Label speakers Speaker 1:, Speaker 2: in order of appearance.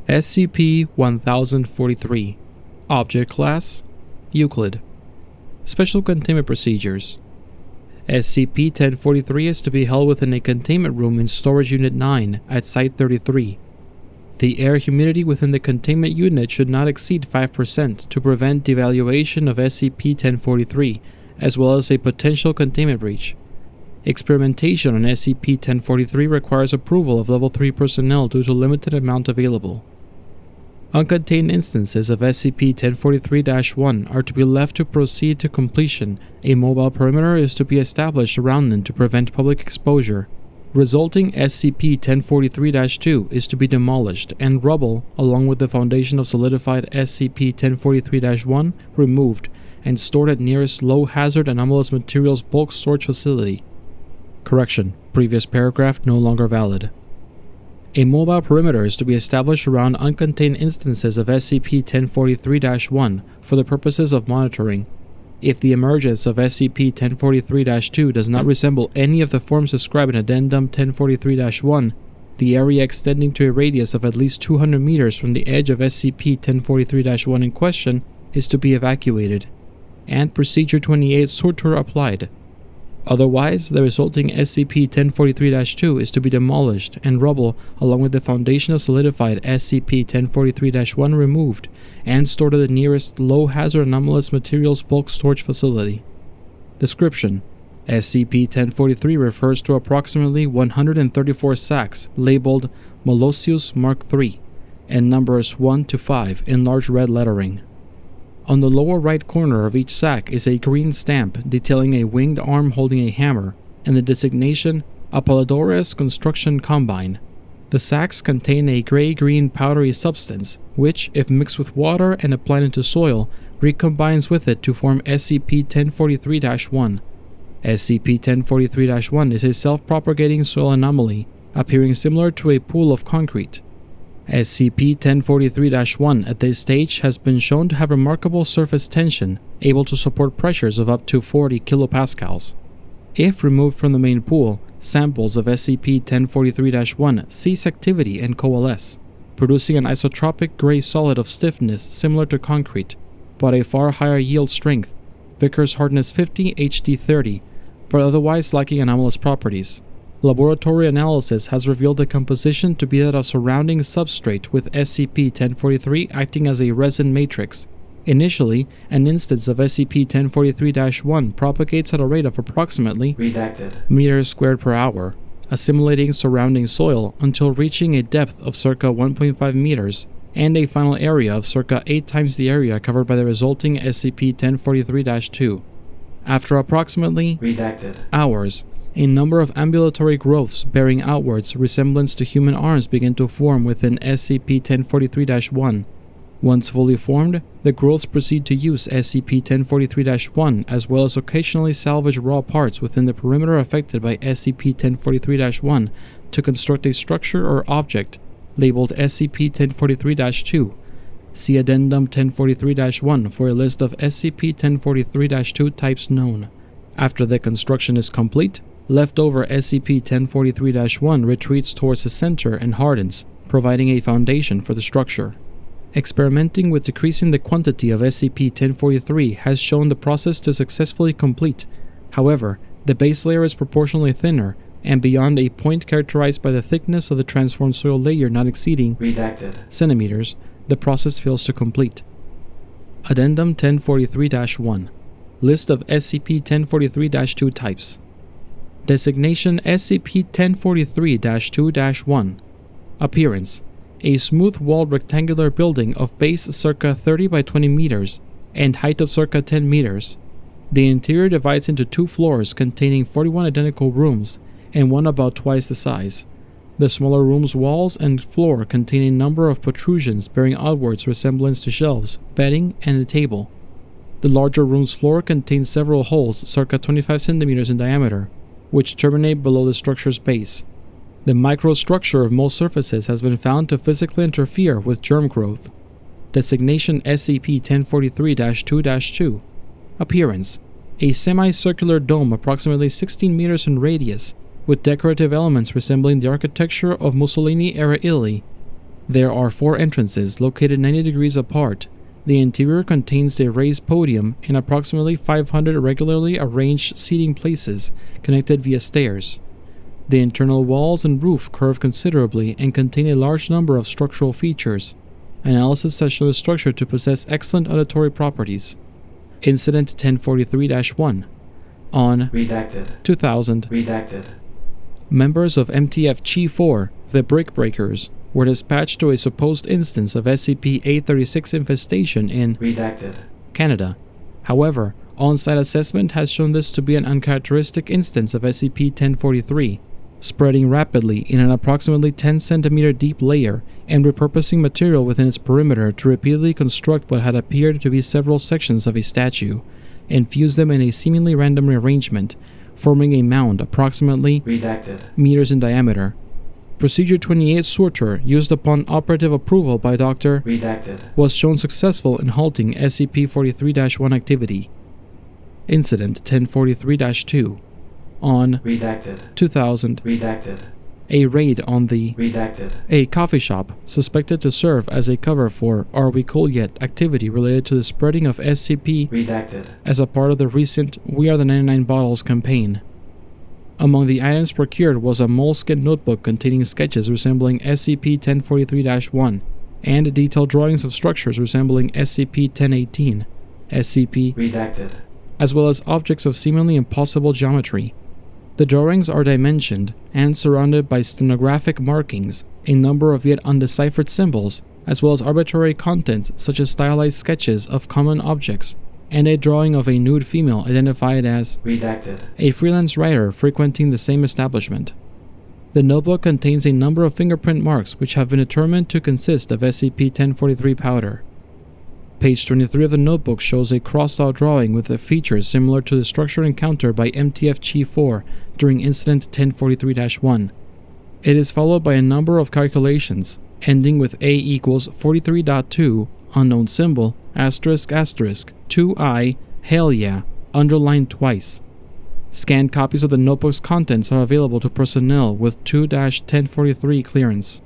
Speaker 1: SCP-1043 Object Class Euclid. Special Containment Procedures. SCP-1043 is to be held within a containment room in Storage Unit 9 at Site-33. The air humidity within the containment unit should not exceed 5% to prevent devaluation of SCP-1043, as well as a potential containment breach. Experimentation on SCP-1043 requires approval of Level 3 personnel due to limited amount available. Uncontained instances of SCP-1043-1 are to be left to proceed to completion. A mobile perimeter is to be established around them to prevent public exposure. Resulting SCP-1043-2 is to be demolished and rubble, along with the foundation of solidified SCP-1043-1, removed and stored at nearest low-hazard anomalous materials bulk storage facility. Correction. Previous paragraph no longer valid. A mobile perimeter is to be established around uncontained instances of SCP-1043-1 for the purposes of monitoring. If the emergence of SCP-1043-2 does not resemble any of the forms described in Addendum 1043-1, the area extending to a radius of at least 200 meters from the edge of SCP-1043-1 in question is to be evacuated, and Procedure 28 Surtur applied. Otherwise, the resulting SCP-1043-2 is to be demolished and rubble, along with the foundation of solidified SCP-1043-1 removed and stored at the nearest low-hazard anomalous materials bulk storage facility. Description: SCP-1043 refers to approximately 134 sacks labeled Molossus Mark III and numbers 1 to 5 in large red lettering. On the lower right corner of each sack is a green stamp detailing a winged arm holding a hammer and the designation Apollodorus Construction Combine. The sacks contain a gray-green powdery substance, which, if mixed with water and applied into soil, recombines with it to form SCP-1043-1. SCP-1043-1 is a self-propagating soil anomaly, appearing similar to a pool of concrete. SCP-1043-1 at this stage has been shown to have remarkable surface tension, able to support pressures of up to 40 kilopascals. If removed from the main pool, samples of SCP-1043-1 cease activity and coalesce, producing an isotropic gray solid of stiffness similar to concrete, but a far higher yield strength, Vickers hardness 50 HD 30, but otherwise lacking anomalous properties. Laboratory analysis has revealed the composition to be that of surrounding substrate, with SCP-1043 acting as a resin matrix. Initially, an instance of SCP-1043-1 propagates at a rate of approximately meters squared per hour, assimilating surrounding soil until reaching a depth of circa 1.5 meters and a final area of circa 8 times the area covered by the resulting SCP-1043-2. After approximately hours, a number of ambulatory growths bearing outwards resemblance to human arms begin to form within SCP-1043-1. Once fully formed, the growths proceed to use SCP-1043-1 as well as occasionally salvage raw parts within the perimeter affected by SCP-1043-1 to construct a structure or object labeled SCP-1043-2. See Addendum 1043-1 for a list of SCP-1043-2 types known. After the construction is complete, leftover SCP-1043-1 retreats towards the center and hardens, providing a foundation for the structure. Experimenting with decreasing the quantity of SCP-1043 has shown the process to successfully complete. However, the base layer is proportionally thinner, and beyond a point characterized by the thickness of the transformed soil layer not exceeding centimeters, the process fails to complete. Addendum 1043-1 List of SCP-1043-2 types. Designation SCP-1043-2-1. Appearance: a smooth-walled rectangular building of base circa 30 by 20 meters and height of circa 10 meters. The interior divides into 2 floors containing 41 identical rooms and one about twice the size. The smaller room's walls and floor contain a number of protrusions bearing outwards resemblance to shelves, bedding, and a table. The larger room's floor contains several holes circa 25 centimeters in diameter, which terminate below the structure's base. The microstructure of most surfaces has been found to physically interfere with germ growth. Designation SCP-1043-2-2. Appearance: a semicircular dome approximately 16 meters in radius, with decorative elements resembling the architecture of Mussolini-era Italy. There are 4 entrances located 90 degrees apart. The interior contains a raised podium and approximately 500 irregularly arranged seating places connected via stairs. The internal walls and roof curve considerably and contain a large number of structural features. Analysis has shown the structure to possess excellent auditory properties. Incident 1043-1 on
Speaker 2: Redacted.
Speaker 1: 2000.
Speaker 2: Redacted.
Speaker 1: Members of MTF Chi-4, the Brick Breakers, were dispatched to a supposed instance of SCP-836 infestation in
Speaker 2: Redacted.
Speaker 1: Canada. However, on-site assessment has shown this to be an uncharacteristic instance of SCP-1043, spreading rapidly in an approximately 10 cm deep layer and repurposing material within its perimeter to repeatedly construct what had appeared to be several sections of a statue, and fuse them in a seemingly random arrangement, forming a mound approximately
Speaker 2: Redacted.
Speaker 1: meters in diameter. Procedure 28 Sorter, used upon operative approval by Dr.
Speaker 2: Redacted.
Speaker 1: was shown successful in halting SCP-43-1 activity. Incident 1043-2 on
Speaker 2: Redacted.
Speaker 1: 2000.
Speaker 2: Redacted.
Speaker 1: A raid on the
Speaker 2: Redacted.
Speaker 1: a coffee shop suspected to serve as a cover for Are We Cool Yet activity related to the spreading of SCP
Speaker 2: Redacted.
Speaker 1: as a part of the recent We Are the 99 Bottles campaign. Among the items procured was a moleskin notebook containing sketches resembling SCP-1043-1 and detailed drawings of structures resembling SCP-1018, SCP,
Speaker 2: Redacted.
Speaker 1: as well as objects of seemingly impossible geometry. The drawings are dimensioned and surrounded by stenographic markings, a number of yet undeciphered symbols, as well as arbitrary content such as stylized sketches of common objects, and a drawing of a nude female identified as
Speaker 2: Redacted.
Speaker 1: a freelance writer frequenting the same establishment. The notebook contains a number of fingerprint marks which have been determined to consist of SCP-1043 powder. Page 23 of the notebook shows a crossed-out drawing with the features similar to the structure encountered by MTF Chi-4 during Incident 1043-1. It is followed by a number of calculations, ending with A equals 43.2, unknown symbol, asterisk asterisk, 2I, hell yeah, underlined twice. Scanned copies of the notebook's contents are available to personnel with 2-1043 clearance.